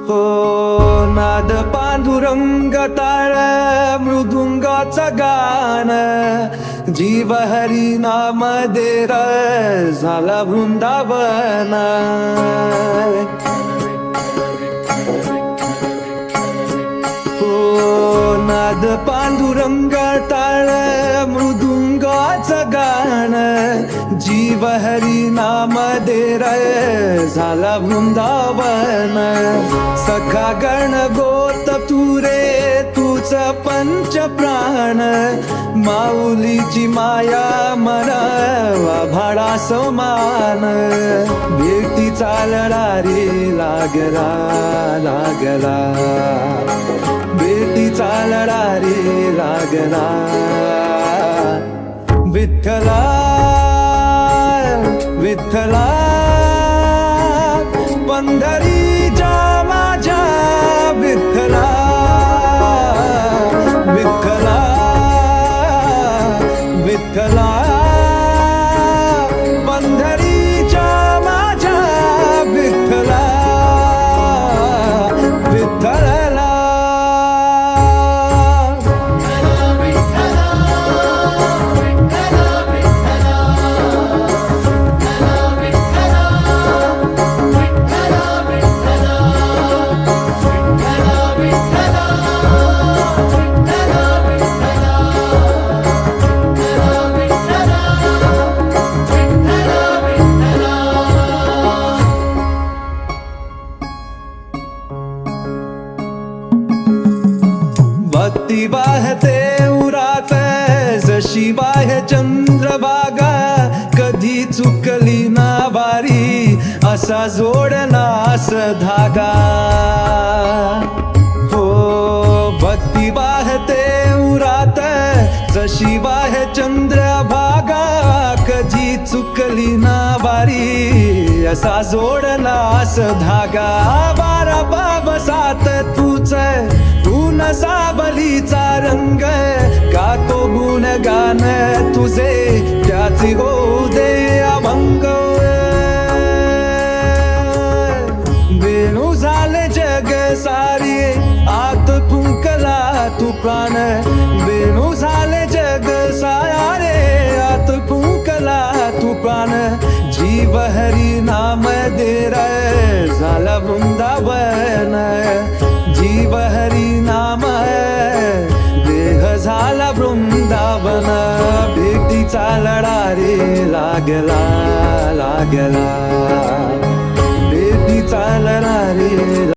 हो नाद पांडुरंग टाळ मृदुंगाचं गाण जीव हरी नाम दे र झाला वृंदावन हो नाद पांडुरंग टाळ मृदुंगाचं गाण जीव हरी नाम दे रे झाला वृंदावन सखा गण गोत तू रे तूच पंच प्राण माऊलीची माया मनावा भाडा समान भेटीचा लढा रे लागला लागला भेटीचा लढा रे लागला विठ्ठला विठ्ठला पंढरीच्या माझ्या विठ्ठला विठ्ठला विठ्ठला पंढरीच्या माझ्या विठ्ठला विठ्ठला भक्ती वाहते उरात जशी वाहे चंद्रभागा कधी चुकली ना वारी असा जोडलास धागा हो भक्ती वाहते उरात जशी वाहे चंद्रभागा कधी चुकली ना वारी असा जोडलास धागा बारा बाबसात तूच सावलीचा रंग काको गुण गान तुझे त्याची हो दे अभंग वेणू झाले जग सारी आत फुंकला तू प्राण वेणू झाले जग सारे आत फुंकला तू प्राण जीव हरी नाम दे रे झाला वृंदावन जीव हरी नाम देह झाला वृंदावन भेटीचा लढा रे लागला लागला भेटीचा लढा रे